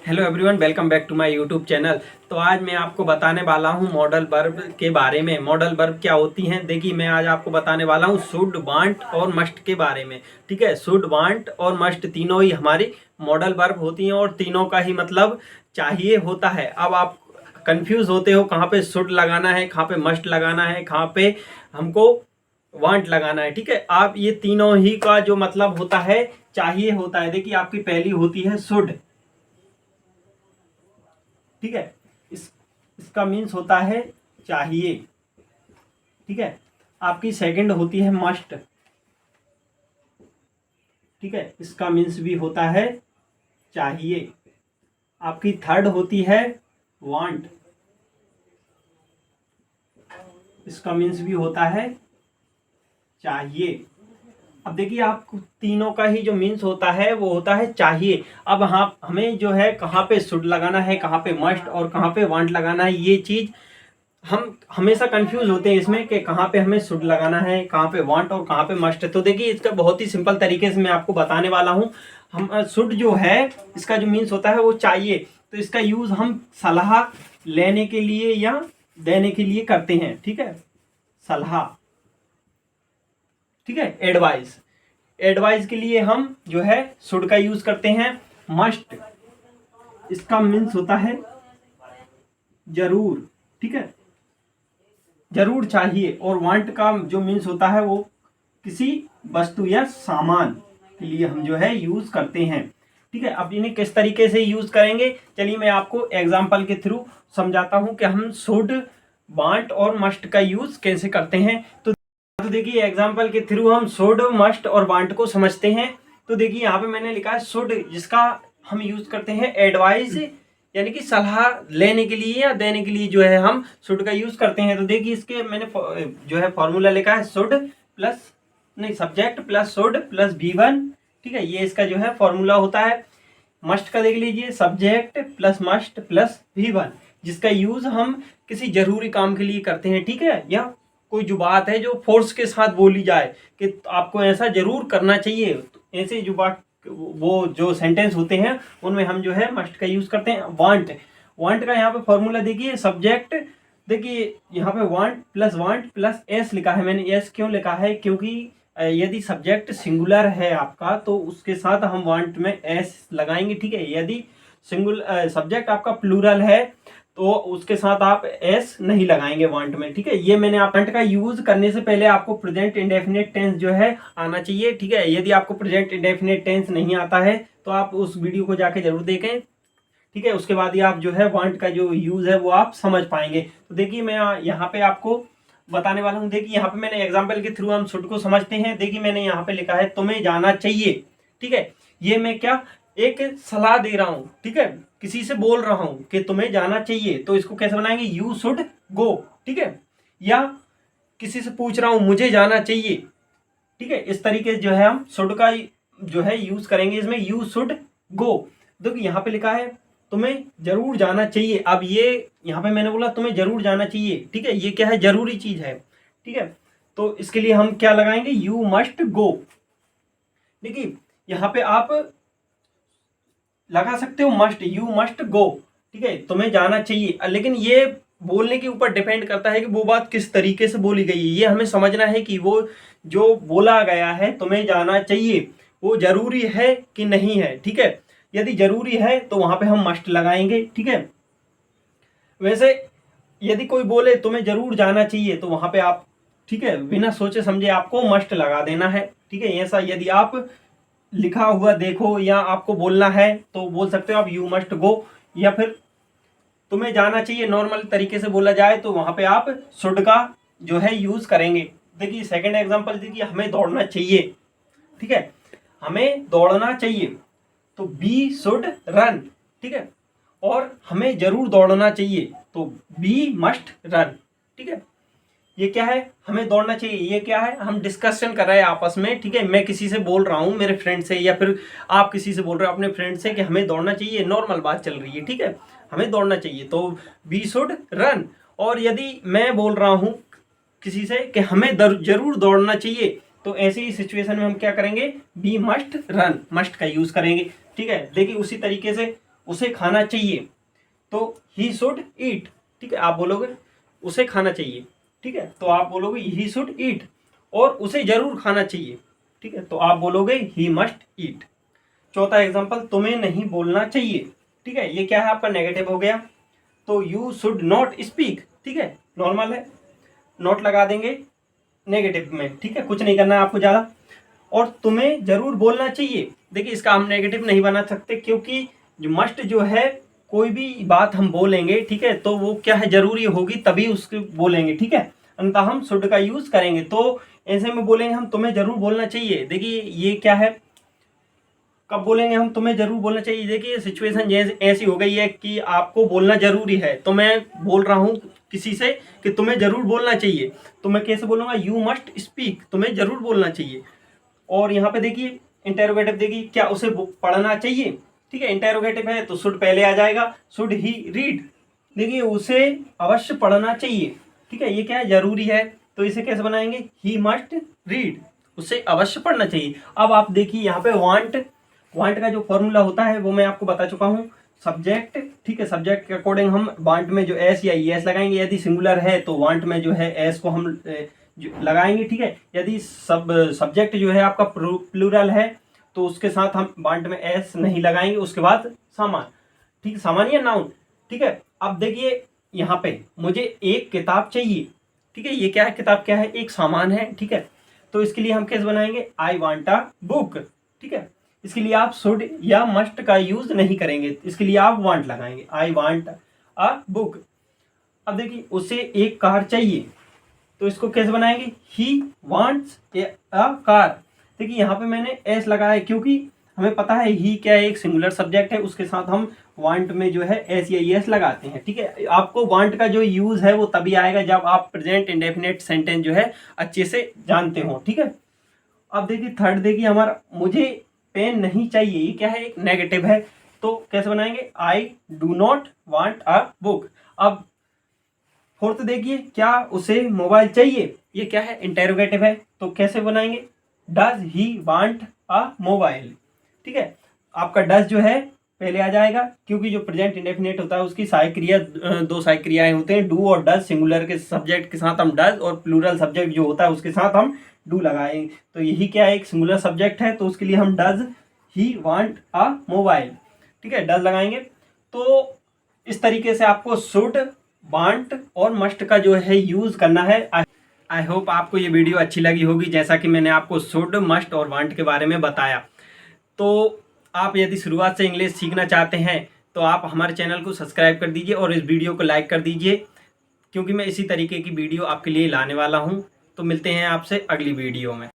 Hello everyone, welcome back to my YouTube channel. तो आज मैं आपको बताने वाला हूं मॉडल वर्ब के बारे में। मॉडल वर्ब क्या होती हैं, देखिए मैं आज आपको बताने वाला हूं शुड, वांट और मस्ट के बारे में। ठीक है, शुड, वांट और मस्ट तीनों ही हमारी मॉडल वर्ब होती हैं और तीनों का ही मतलब चाहिए होता है। अब आप कंफ्यूज होते हो कहाँ पे शुड लगाना है, कहाँ पे मस्ट लगाना है, कहाँ पे हमको वांट लगाना है। ठीक है, आप ये तीनों ही का जो मतलब होता है चाहिए होता है। देखिए आपकी पहली होती है शुड। ठीक है, इसका मीन्स होता है चाहिए। ठीक है, आपकी सेकंड होती है मस्ट। ठीक है, इसका मीन्स भी होता है चाहिए। आपकी थर्ड होती है वांट। इसका मीन्स भी होता है चाहिए। अब देखिए आप तीनों का ही जो मीन्स होता है वो होता है चाहिए। अब हाँ, हमें जो है कहाँ पे शुड लगाना है, कहाँ पे मस्ट और कहाँ पे वांट लगाना है, ये चीज हम हमेशा कंफ्यूज होते हैं इसमें कि कहाँ पे हमें शुड लगाना है, कहाँ पे वांट और कहाँ पे मस्ट है। तो देखिए इसका बहुत ही सिंपल तरीके से मैं आपको बताने वाला हूँ। हम शुड जो है इसका जो मीन्स होता है वो चाहिए। तो इसका यूज हम सलाह लेने के लिए या देने के लिए करते हैं। ठीक है, सलाह। ठीक है, एडवाइस। एडवाइस के लिए हम जो है शुड का यूज करते हैं। मस्ट, इसका मीन्स होता है जरूर। ठीक है, जरूर चाहिए। और वांट का जो मीन्स होता है वो किसी वस्तु या सामान के लिए हम जो है यूज करते हैं। ठीक है, अब इन्हें किस तरीके से यूज करेंगे, चलिए मैं आपको एग्जांपल के थ्रू समझाता हूं कि हम शुड, वांट और मस्ट का यूज कैसे करते हैं। तो देखिए एग्जांपल के थ्रू हम शुड, मस्ट और वांट को समझते हैं। तो देखिए यहाँ पे मैंने लिखा है शुड, जिसका हम यूज करते हैं एडवाइस यानी कि सलाह लेने के लिए या देने के लिए जो है हम शुड का यूज करते हैं। तो देखिए इसके मैंने जो है फॉर्मूला लिखा है शुड प्लस नहीं subject plus should plus V1। ठीक है, ये इसका जो है फॉर्मूला होता है। मस्ट का देख लीजिए, subject plus must plus V1, जिसका यूज हम किसी जरूरी काम के लिए करते हैं। ठीक है, या कोई जो बात है जो फोर्स के साथ बोली जाए कि आपको ऐसा जरूर करना चाहिए, तो ऐसे जो बात वो जो सेंटेंस होते हैं उनमें हम जो है मस्ट का यूज करते हैं। वांट, वांट का यहाँ पे फॉर्मूला देखिए, सब्जेक्ट। देखिए यहाँ पे वांट प्लस एस लिखा है। मैंने एस क्यों लिखा है, क्योंकि यदि सब्जेक्ट सिंगुलर है आपका तो उसके साथ हम वांट में एस लगाएंगे। ठीक है, यदि सब्जेक्ट आपका प्लूरल है तो उसके साथ आप एस नहीं लगाएंगे वांट में। ठीक है, ये मैंने आप वांट का यूज करने से पहले आपको प्रेजेंट इंडेफिनिट टेंस जो है आना चाहिए। ठीक है, यदि आपको प्रेजेंट इंडेफिनिट टेंस नहीं आता है तो आप उस वीडियो को जाके जरूर देखें। ठीक है, उसके बाद ही आप जो है वांट का जो यूज है वो आप समझ पाएंगे। तो देखिए मैं यहाँ पे आपको बताने वाला हूँ। देखिए यहाँ पे मैंने एग्जाम्पल के थ्रू हम शुड को समझते हैं। देखिए मैंने यहाँ पे लिखा है तुम्हें जाना चाहिए। ठीक है, ये मैं क्या एक सलाह दे रहा हूँ। ठीक है, किसी से बोल रहा हूँ कि तुम्हें जाना चाहिए, तो इसको कैसे बनाएंगे, यू शुड गो। ठीक है, या किसी से पूछ रहा हूँ मुझे जाना चाहिए। ठीक है, इस तरीके से जो है हम शुड का जो है यूज करेंगे इसमें, यू शुड गो। देखो यहाँ पे लिखा है तुम्हें जरूर जाना चाहिए। अब ये यहाँ पे मैंने बोला तुम्हें जरूर जाना चाहिए। ठीक है, ये क्या है, जरूरी चीज है। ठीक है, तो इसके लिए हम क्या लगाएंगे, यू मस्ट गो। देखिए यहाँ पे आप लगा सकते हो मस्ट, यू मस्ट गो। ठीक है, तुम्हें जाना चाहिए, लेकिन ये बोलने के ऊपर डिपेंड करता है कि वो बात किस तरीके से बोली गई है। ये हमें समझना है कि वो जो बोला गया है तुम्हें जाना चाहिए वो जरूरी है कि नहीं है। ठीक है, यदि जरूरी है तो वहां पे हम मस्ट लगाएंगे। ठीक है, वैसे यदि कोई बोले तुम्हें जरूर जाना चाहिए तो वहां पे आप ठीक है बिना सोचे समझे आपको मस्ट लगा देना है। ठीक है, ऐसा यदि आप लिखा हुआ देखो या आपको बोलना है तो बोल सकते हो आप यू मस्ट गो, या फिर तुम्हें जाना चाहिए नॉर्मल तरीके से बोला जाए तो वहां पे आप शुड का जो है यूज करेंगे। देखिए सेकंड एग्जांपल देखिए, हमें दौड़ना चाहिए। ठीक है, हमें दौड़ना चाहिए तो बी शुड रन। ठीक है, और हमें जरूर दौड़ना चाहिए तो बी मस्ट रन। ठीक है, ये क्या है, हमें दौड़ना चाहिए, ये क्या है, हम डिस्कशन कर रहे हैं आपस में। ठीक है, मैं किसी से बोल रहा हूँ मेरे फ्रेंड से, या फिर आप किसी से बोल रहे हो अपने फ्रेंड से कि हमें दौड़ना चाहिए, नॉर्मल बात चल रही है। ठीक है, हमें दौड़ना चाहिए तो वी शुड रन। और यदि मैं बोल रहा हूँ किसी से कि हमें जरूर दौड़ना चाहिए तो ऐसी ही सिचुएशन में हम क्या करेंगे, बी मस्ट रन, मस्ट का यूज करेंगे। ठीक है, देखिए उसी तरीके से उसे खाना चाहिए, तो ही शुड ईट। ठीक है, आप बोलोगे उसे खाना चाहिए, ठीक है, तो आप बोलोगे ही शुड ईट। और उसे जरूर खाना चाहिए, ठीक है, तो आप बोलोगे ही मस्ट ईट। चौथा एग्जांपल, तुम्हें नहीं बोलना चाहिए। ठीक है, ये क्या है आपका नेगेटिव हो गया, तो यू शुड नॉट स्पीक। ठीक है, नॉर्मल है, नॉट लगा देंगे नेगेटिव में। ठीक है, कुछ नहीं करना है आपको ज़्यादा। और तुम्हें जरूर बोलना चाहिए, देखिए इसका हम नेगेटिव नहीं बना सकते, क्योंकि जो मस्ट जो है कोई भी बात हम बोलेंगे, ठीक है, तो वो क्या है जरूरी होगी तभी उसके बोलेंगे। ठीक है, अन्यथा हम शुड का यूज करेंगे। तो ऐसे में बोलेंगे हम तुम्हें जरूर बोलना चाहिए। देखिए ये क्या है, कब बोलेंगे हम तुम्हें जरूर बोलना चाहिए, देखिए सिचुएशन ऐसी हो गई है कि आपको बोलना जरूरी है, तो मैं बोल रहा हूँ किसी से कि तुम्हें जरूर बोलना चाहिए, तो मैं कैसे बोलूँगा, यू मस्ट स्पीक, तुम्हें जरूर बोलना चाहिए। और यहाँ पे देखिए इंटेरोगेटिव, देखिए क्या उसे पढ़ना चाहिए। ठीक है, इंटेरोगेटिव है तो शुड पहले आ जाएगा, शुड ही रीड। देखिए उसे अवश्य पढ़ना चाहिए। ठीक है, ये क्या है जरूरी है, तो इसे कैसे बनाएंगे, ही मस्ट रीड, उसे अवश्य पढ़ना चाहिए। अब आप देखिए यहाँ पे वांट का जो फॉर्मूला होता है वो मैं आपको बता चुका हूँ, सब्जेक्ट। ठीक है, सब्जेक्ट के अकॉर्डिंग हम वांट में जो एस या ई एस लगाएंगे, यदि सिंगुलर है तो वांट में जो है एस को हम लगाएंगे। ठीक है, यदि सब्जेक्ट जो है आपका प्लूरल है तो उसके साथ हम वांट में एस नहीं लगाएंगे, उसके बाद सामान। ठीक है, सामान या नाउन। ठीक है, अब देखिए यहाँ पे मुझे एक किताब चाहिए। ठीक है, ये क्या है, किताब क्या है, एक सामान है। ठीक है, तो इसके लिए हम कैसे बनाएंगे, आई वांट अ बुक। ठीक है, इसके लिए आप शुड या मस्ट का यूज नहीं करेंगे, इसके लिए आप वांट लगाएंगे, आई वांट अ बुक। अब देखिए उसे एक कार चाहिए, तो इसको कैसे बनाएंगे, ही वांट्स अ कार। देखिए यहाँ पे मैंने एस लगाया है क्योंकि हमें पता है ही क्या है, एक सिंगुलर सब्जेक्ट है, उसके साथ हम वांट में जो है एस या एस लगाते हैं। ठीक है, आपको वांट का जो यूज है वो तभी आएगा जब आप प्रेजेंट इंडेफिनिट सेंटेंस जो है अच्छे से जानते हो। ठीक है, अब देखिए थर्ड, देखिए हमारा मुझे पेन नहीं चाहिए, ये क्या है, एक नेगेटिव है, तो कैसे बनाएंगे, I do not want a book. अब फोर्थ देखिए, क्या उसे मोबाइल चाहिए, ये क्या है, इंटेरोगेटिव है, तो कैसे बनाएंगे, does he want a mobile. ठीक है, आपका डज जो है पहले आ जाएगा, क्योंकि जो प्रेजेंट इंडेफिनिट होता है उसकी सहायक क्रिया दो सहायक क्रियाएं होते हैं, डू और डज। सिंगुलर के सब्जेक्ट के साथ हम डज, और प्लूरल सब्जेक्ट जो होता है उसके साथ हम डू लगाएंगे। तो यही क्या है, एक सिंगुलर सब्जेक्ट है, तो उसके लिए हम does he want a mobile. ठीक है, डज लगाएंगे। तो इस तरीके से आपको शुड, वांट और मस्ट का जो है यूज करना है। आई होप आपको ये वीडियो अच्छी लगी होगी, जैसा कि मैंने आपको शुड, मस्ट और वांट के बारे में बताया। तो आप यदि शुरुआत से इंग्लिश सीखना चाहते हैं तो आप हमारे चैनल को सब्सक्राइब कर दीजिए और इस वीडियो को लाइक कर दीजिए, क्योंकि मैं इसी तरीके की वीडियो आपके लिए लाने वाला हूँ। तो मिलते हैं आपसे अगली वीडियो में।